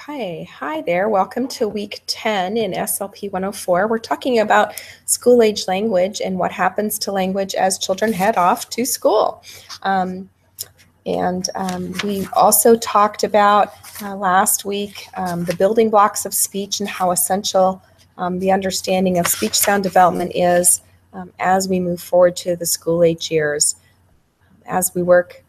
Okay, hi there. Welcome to week 10 in SLP 104. We're talking about school-age language and what happens to language as children head off to school. We also talked about last week the building blocks of speech and how essential the understanding of speech sound development is as we move forward to the school-age years. As we work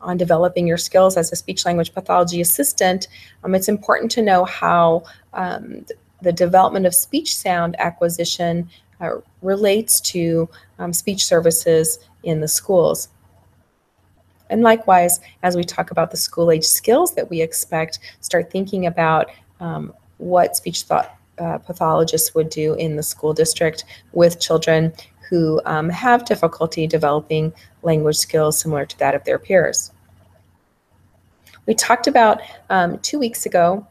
on developing your skills as a speech-language pathology assistant, it's important to know how the development of speech sound acquisition relates to speech services in the schools. And likewise, as we talk about the school-age skills that we expect, start thinking about what speech pathologists would do in the school district with children who have difficulty developing language skills similar to that of their peers. We talked about 2 weeks ago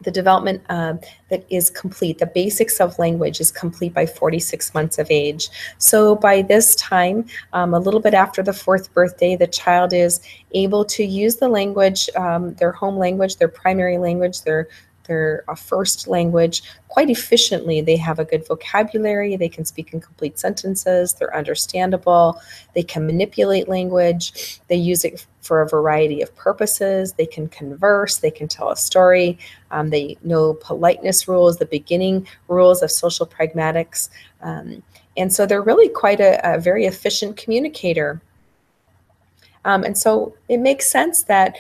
the development that is complete. The basics of language is complete by 46 months of age. So by this time, a little bit after the 4th birthday, the child is able to use the language, their home language, their primary language, their first language quite efficiently. They have a good vocabulary, they can speak in complete sentences, they're understandable, they can manipulate language, they use it for a variety of purposes, they can converse, they can tell a story, they know politeness rules, the beginning rules of social pragmatics, and so they're really quite a very efficient communicator. And so it makes sense that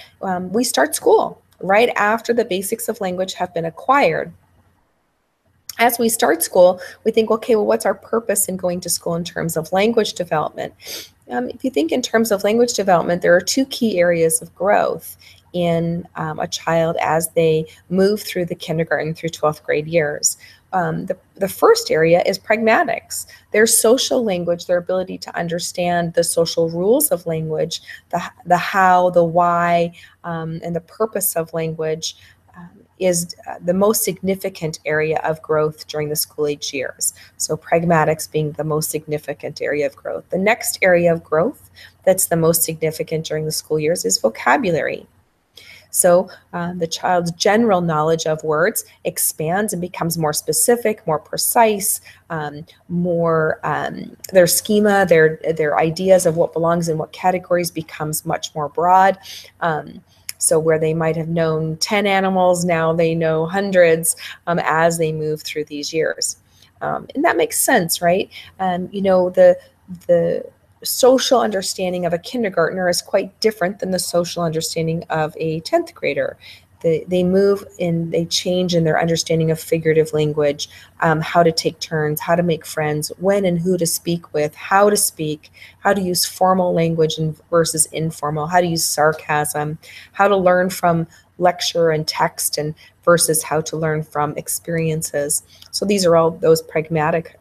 we start school right after the basics of language have been acquired. As we start school, we think, okay, well, what's our purpose in going to school in terms of language development? If you think in terms of language development, there are 2 key areas of growth in a child as they move through the kindergarten through 12th grade years. The first area is pragmatics. Their social language, their ability to understand the social rules of language, the how, the why, and the purpose of language is the most significant area of growth during the school-age years. So pragmatics being the most significant area of growth. The next area of growth that's the most significant during the school years is vocabulary. So the child's general knowledge of words expands and becomes more specific, more precise, their schema, their ideas of what belongs in what categories becomes much more broad. So where they might have known 10 animals, now they know hundreds as they move through these years. And that makes sense, right? You know, the social understanding of a kindergartner is quite different than the social understanding of a 10th grader. They move and they change in their understanding of figurative language, how to take turns, how to make friends, when and who to speak with, how to speak, how to use formal language versus informal, how to use sarcasm, how to learn from lecture and text and versus how to learn from experiences. So these are all those pragmatic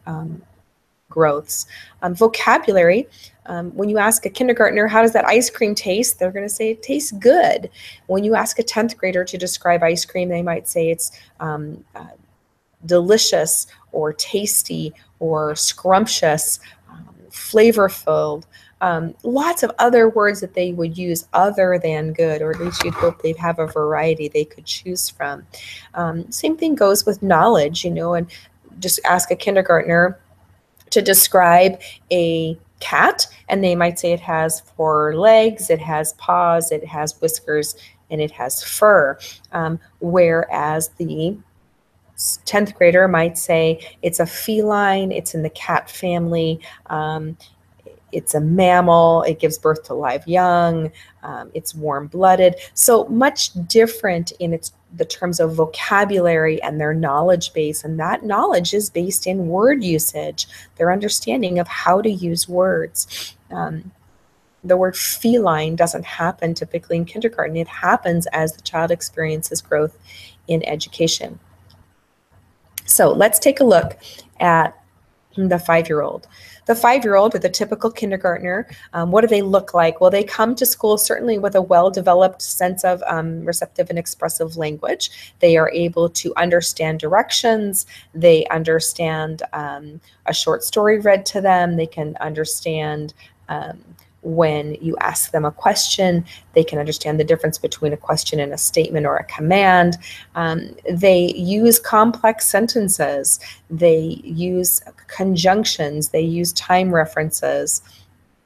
growths. Vocabulary, when you ask a kindergartner, how does that ice cream taste? They're going to say it tastes good. When you ask a 10th grader to describe ice cream, they might say it's delicious or tasty or scrumptious, flavor-filled. Lots of other words that they would use other than good, or at least you'd hope they'd have a variety they could choose from. Same thing goes with knowledge, you know, and just ask a kindergartner to describe a cat, and they might say it has 4 legs, it has paws, it has whiskers, and it has fur. Whereas the 10th grader might say it's a feline, it's in the cat family, it's a mammal, it gives birth to live young, it's warm-blooded. So much different in the terms of vocabulary and their knowledge base, and that knowledge is based in word usage, their understanding of how to use words. The word feline doesn't happen typically in kindergarten. It happens as the child experiences growth in education. So let's take a look at the 5-year-old. The 5-year-old or the typical kindergartner, what do they look like? Well, they come to school certainly with a well-developed sense of receptive and expressive language. They are able to understand directions. They understand a short story read to them. They can understand when you ask them a question, they can understand the difference between a question and a statement or a command. They use complex sentences. They use conjunctions. They use time references.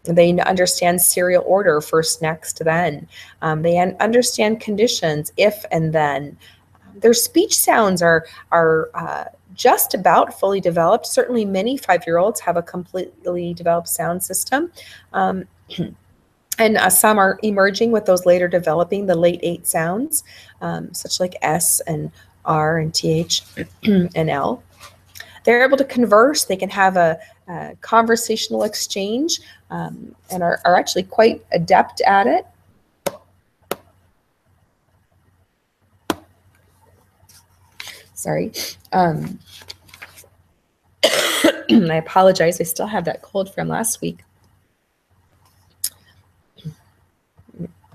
They understand serial order, first, next, then. They understand conditions, if and then. Their speech sounds are just about fully developed. Certainly many 5-year-olds have a completely developed sound system. And some are emerging with those later developing, the late 8 sounds, such like S and R and TH and L. They're able to converse. They can have a conversational exchange and are actually quite adept at it. Sorry. I apologize. I still have that cold from last week.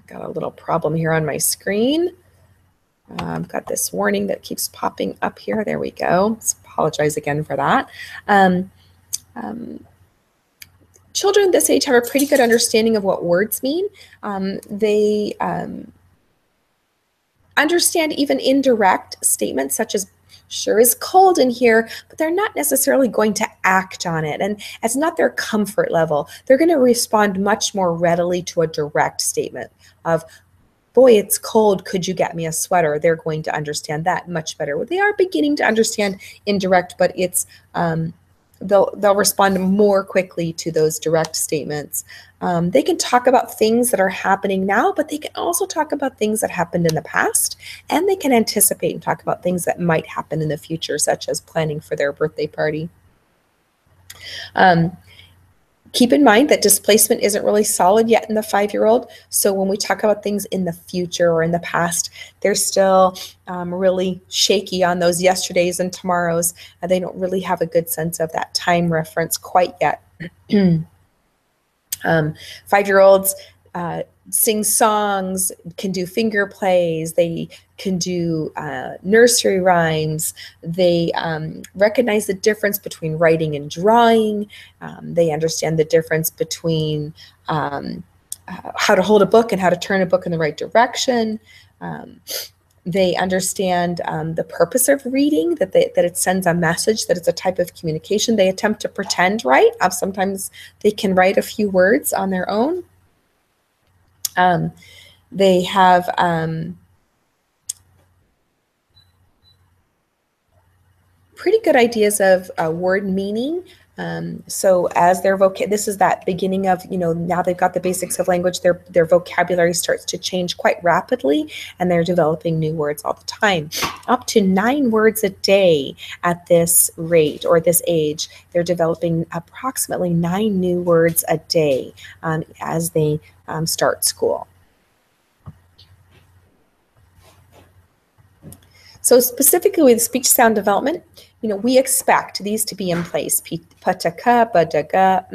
Got a little problem here on my screen. I've got this warning that keeps popping up here. There we go. So apologize again for that. Children this age have a pretty good understanding of what words mean. They understand even indirect statements such as, sure is cold in here, but they're not necessarily going to act on it. And it's not their comfort level. They're going to respond much more readily to a direct statement of, boy, it's cold, could you get me a sweater? They're going to understand that much better. They are beginning to understand indirect, but it's they'll respond more quickly to those direct statements. They can talk about things that are happening now, but they can also talk about things that happened in the past, and they can anticipate and talk about things that might happen in the future, such as planning for their birthday party. Keep in mind that displacement isn't really solid yet in the 5-year-old. So when we talk about things in the future or in the past, they're still really shaky on those yesterdays and tomorrows. They don't really have a good sense of that time reference quite yet. 5-year-olds sing songs, can do finger plays, they can do nursery rhymes, they recognize the difference between writing and drawing, they understand the difference between how to hold a book and how to turn a book in the right direction. They understand the purpose of reading, that it sends a message, that it's a type of communication. They attempt to pretend write. Sometimes they can write a few words on their own. They have pretty good ideas of word meaning. So as their this is that beginning of, now they've got the basics of language, their vocabulary starts to change quite rapidly, and they're developing new words all the time. Up to 9 words a day at this rate or this age. They're developing approximately 9 new words a day as they start school. So specifically with speech sound development, we expect these to be in place. Pataka, badaga,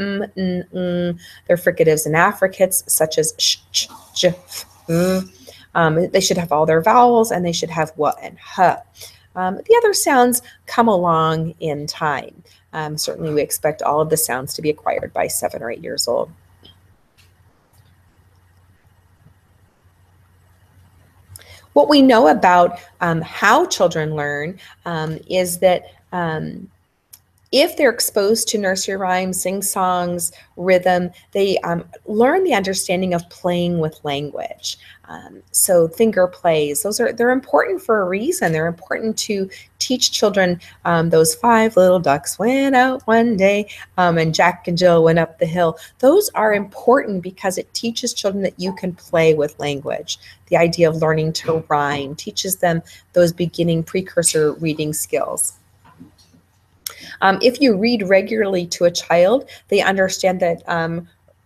They're fricatives and affricates such as sh, ch, j, f. They should have all their vowels, and they should have w and h. The other sounds come along in time. Certainly we expect all of the sounds to be acquired by 7 or 8 years old. What we know about how children learn is that if they're exposed to nursery rhymes, sing-songs, rhythm, they learn the understanding of playing with language. So finger plays, they're important for a reason. They're important to teach children those 5 little ducks went out one day and Jack and Jill went up the hill. Those are important because it teaches children that you can play with language. The idea of learning to rhyme teaches them those beginning precursor reading skills. If you read regularly to a child, they understand that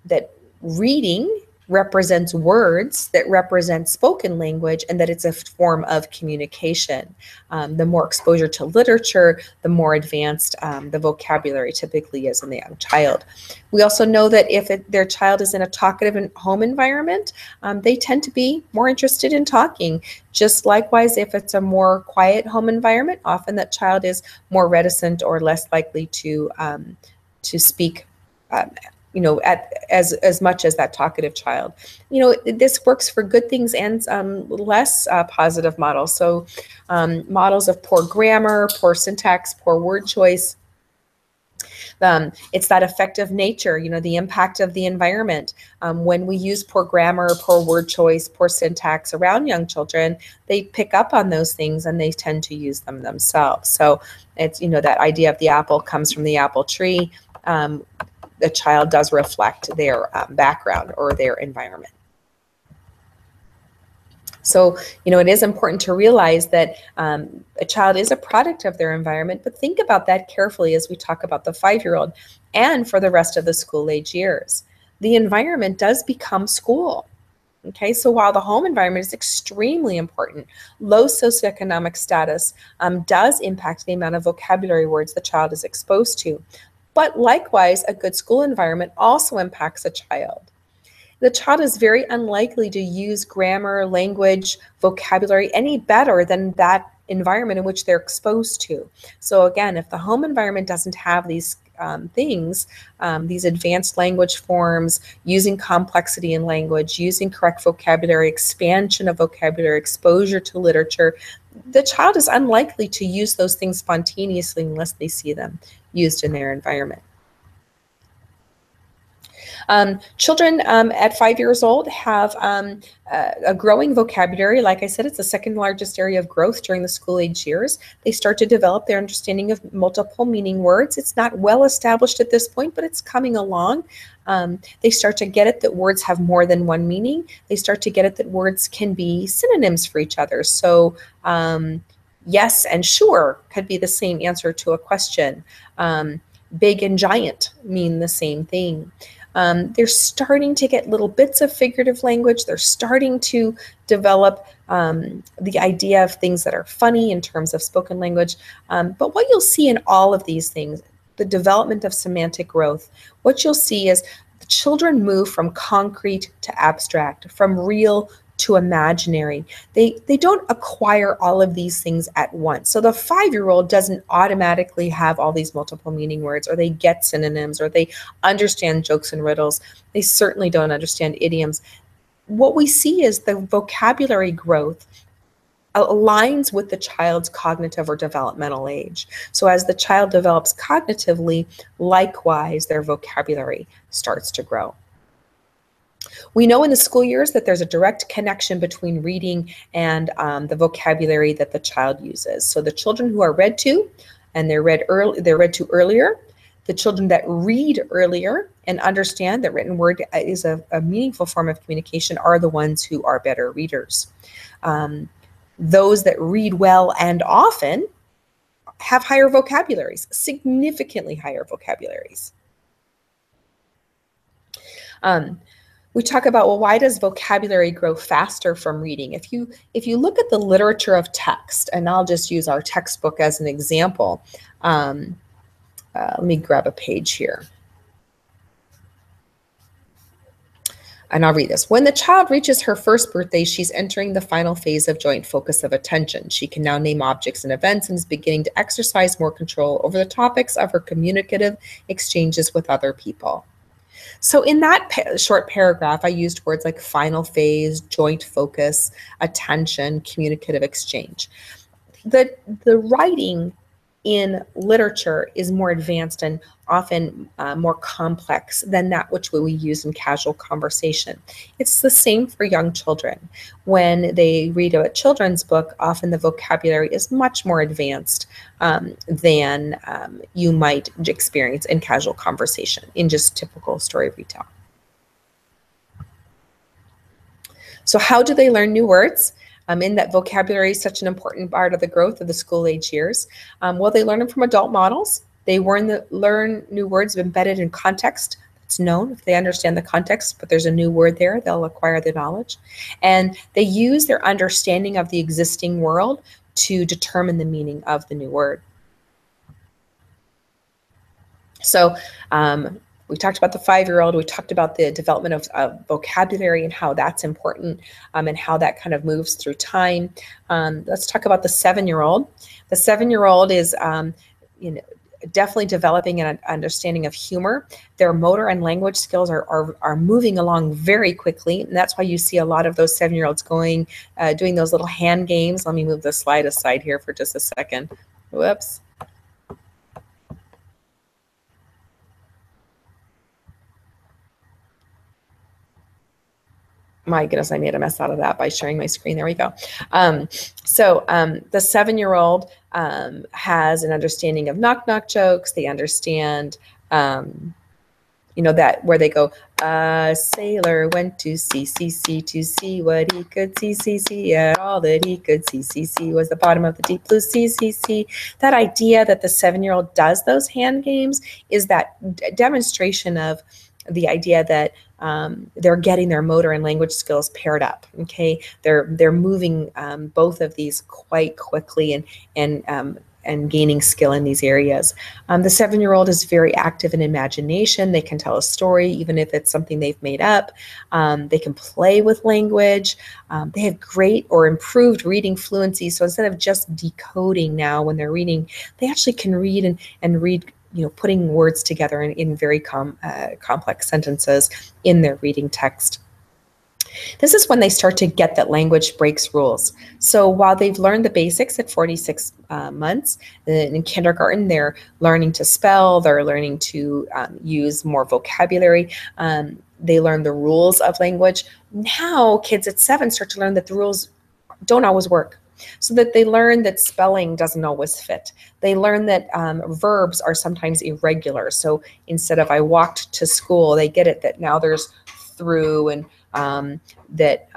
that reading represents words, that represents spoken language, and that it's a form of communication. The more exposure to literature, the more advanced the vocabulary typically is in the young child. We also know that if their child is in a talkative home environment, they tend to be more interested in talking. Just likewise, if it's a more quiet home environment, often that child is more reticent or less likely to speak as much as that talkative child. This works for good things and less positive models. So models of poor grammar, poor syntax, poor word choice. It's that affective nature, the impact of the environment. When we use poor grammar, poor word choice, poor syntax around young children, they pick up on those things and they tend to use them themselves. So it's, that idea of the apple comes from the apple tree. The child does reflect their background or their environment. So, it is important to realize that a child is a product of their environment, but think about that carefully as we talk about the 5-year-old and for the rest of the school age years. The environment does become school. Okay, so while the home environment is extremely important, low socioeconomic status does impact the amount of vocabulary words the child is exposed to. But likewise, a good school environment also impacts a child. The child is very unlikely to use grammar, language, vocabulary any better than that environment in which they're exposed to. So again, if the home environment doesn't have these things, these advanced language forms, using complexity in language, using correct vocabulary, expansion of vocabulary, exposure to literature, the child is unlikely to use those things spontaneously unless they see them used in their environment. Children at 5 years old have a growing vocabulary. Like I said, it's the second largest area of growth during the school age years. They start to develop their understanding of multiple meaning words. It's not well established at this point, but it's coming along. They start to get it that words have more than one meaning. They start to get it that words can be synonyms for each other. So yes and sure could be the same answer to a question. Big and giant mean the same thing. They're starting to get little bits of figurative language. They're starting to develop the idea of things that are funny in terms of spoken language. But what you'll see in all of these things, the development of semantic growth, what you'll see is the children move from concrete to abstract, from real to imaginary. They don't acquire all of these things at once. So the 5-year-old doesn't automatically have all these multiple meaning words, or they get synonyms, or they understand jokes and riddles. They certainly don't understand idioms. What we see is the vocabulary growth aligns with the child's cognitive or developmental age. So as the child develops cognitively, likewise, their vocabulary starts to grow. We know in the school years that there's a direct connection between reading and the vocabulary that the child uses. So the children who are read to, and they're read to earlier, the children that read earlier and understand that written word is a meaningful form of communication are the ones who are better readers. Those that read well and often have higher vocabularies, significantly higher vocabularies. We talk about, well, why does vocabulary grow faster from reading? If you look at the literature of text, and I'll just use our textbook as an example. Let me grab a page here. And I'll read this. When the child reaches her first birthday, she's entering the final phase of joint focus of attention. She can now name objects and events and is beginning to exercise more control over the topics of her communicative exchanges with other people. So in that short paragraph, I used words like final phase, joint focus, attention, communicative exchange. The writing in literature is more advanced and often more complex than that which we use in casual conversation. It's the same for young children. When they read a children's book, often the vocabulary is much more advanced than you might experience in casual conversation, in just typical story retell. So how do they learn new words? In that vocabulary is such an important part of the growth of the school age years. Well, they learn them from adult models. They learn new words embedded in context that's known. If they understand the context, but there's a new word there, they'll acquire the knowledge. And they use their understanding of the existing world to determine the meaning of the new word. So we talked about the 5-year-old. We talked about the development of vocabulary and how that's important and how that kind of moves through time. Let's talk about the 7-year-old. The 7-year-old is, definitely developing an understanding of humor. Their motor and language skills are moving along very quickly, and that's why you see a lot of those 7-year-olds going, doing those little hand games. Let me move the slide aside here for just a second. Whoops. My goodness, I made a mess out of that by sharing my screen. There we go. The 7-year-old has an understanding of knock-knock jokes. They understand, that where they go, a sailor went to sea to see what he could see, and all that he could see was the bottom of the deep blue sea. That idea that the 7-year-old does those hand games is that demonstration of the idea that they're getting their motor and language skills paired up. Okay, they're moving both of these quite quickly and gaining skill in these areas. The 7-year-old is very active in imagination. They can tell a story, even if it's something they've made up. They can play with language. They have great or improved reading fluency. So instead of just decoding now when they're reading, they actually can read and read, putting words together in very complex sentences in their reading text. This is when they start to get that language breaks rules. So while they've learned the basics at 46 months, in kindergarten, they're learning to spell, they're learning to use more vocabulary, they learn the rules of language. Now kids at 7 start to learn that the rules don't always work. So that they learn that spelling doesn't always fit. They learn that verbs are sometimes irregular. So instead of I walked to school, they get it that now there's through, and that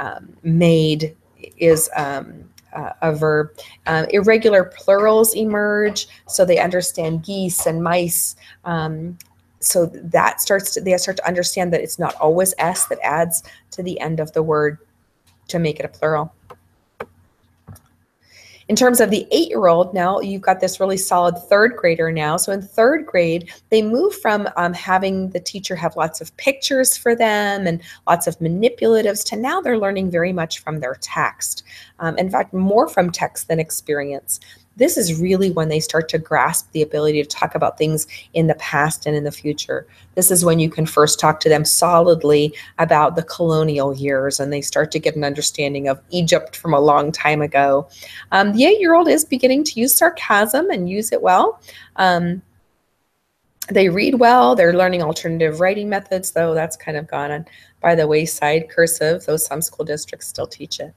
made is a verb. Irregular plurals emerge, so they understand geese and mice. So that they start to understand that it's not always S that adds to the end of the word to make it a plural. In terms of the 8-year-old, now you've got this really solid 3rd grader now. So in 3rd grade, they move from having the teacher have lots of pictures for them and lots of manipulatives to now they're learning very much from their text. In fact, more from text than experience. This is really when they start to grasp the ability to talk about things in the past and in the future. This is when you can first talk to them solidly about the colonial years, and they start to get an understanding of Egypt from a long time ago. The 8-year-old is beginning to use sarcasm and use it well. They read well. They're learning alternative writing methods, though that's kind of gone on by the wayside. Cursive, though some school districts still teach it.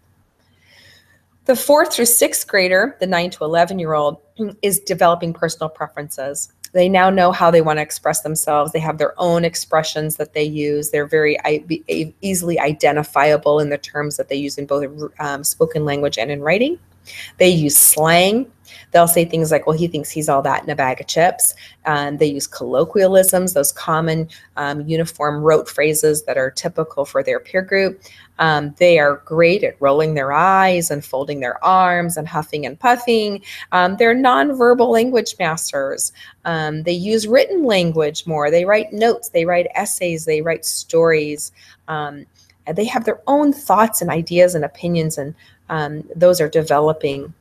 The 4th through 6th grader, the 9 to 11-year-old, is developing personal preferences. They now know how they want to express themselves. They have their own expressions that they use. They're very easily identifiable in the terms that they use in both spoken language and in writing. They use slang. They'll say things like, well, he thinks he's all that in a bag of chips. They use colloquialisms, those common uniform rote phrases that are typical for their peer group. They are great at rolling their eyes and folding their arms and huffing and puffing. They're nonverbal language masters. They use written language more. They write notes, they write essays, they write stories. They have their own thoughts and ideas and opinions, and those are developing.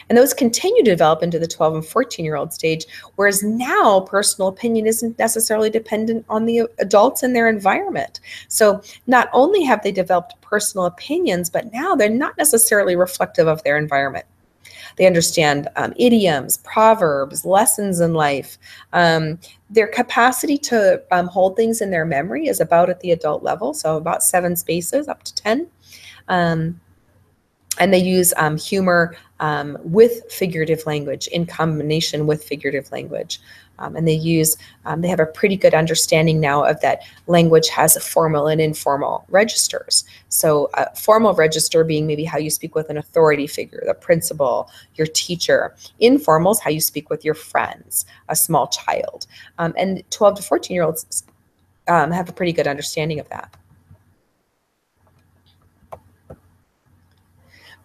And those continue to develop into the 12 and 14-year-old stage, whereas now personal opinion isn't necessarily dependent on the adults in their environment. So not only have they developed personal opinions, but now they're not necessarily reflective of their environment. They understand idioms, proverbs, lessons in life. Their capacity to hold things in their memory is about at the adult level, so about 7 spaces, up to 10. And they use humor with figurative language, in combination with figurative language. And they have a pretty good understanding now of that language has formal and informal registers. So a formal register being maybe how you speak with an authority figure, the principal, your teacher. Informal is how you speak with your friends, a small child. And 12 to 14-year-olds have a pretty good understanding of that.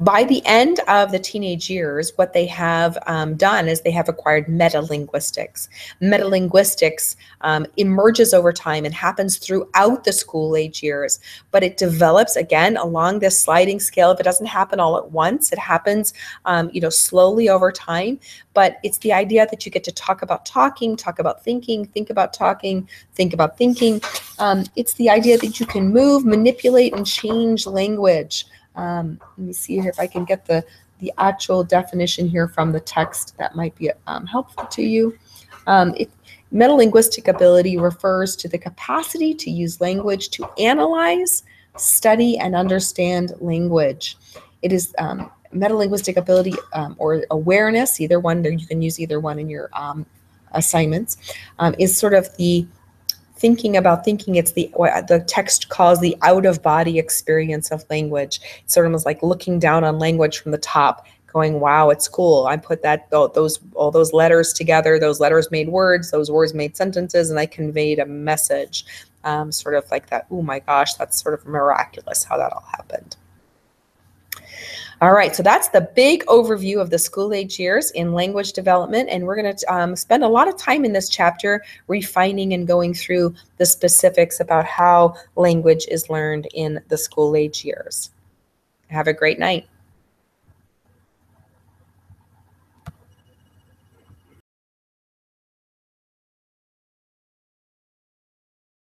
By the end of the teenage years, what they have done is they have acquired metalinguistics. Metalinguistics emerges over time and happens throughout the school age years, but it develops again along this sliding scale. If it doesn't happen all at once, it happens slowly over time. But it's the idea that you get to talk about talking, talk about thinking, think about talking, think about thinking. It's the idea that you can move, manipulate, and change language. Let me see here if I can get the actual definition here from the text that might be helpful to you. Metalinguistic ability refers to the capacity to use language to analyze, study, and understand language. It is metalinguistic ability or awareness, either one, you can use either one in your assignments, is sort of the thinking about thinking. It's what the text calls the out-of-body experience of language. It's sort of like looking down on language from the top, going, wow, it's cool. I put all those letters together. Those letters made words. Those words made sentences, and I conveyed a message. Sort of like that. Oh my gosh, that's sort of miraculous how that all happened. All right, so that's the big overview of the school age years in language development, and we're going to spend a lot of time in this chapter refining and going through the specifics about how language is learned in the school age years. Have a great night.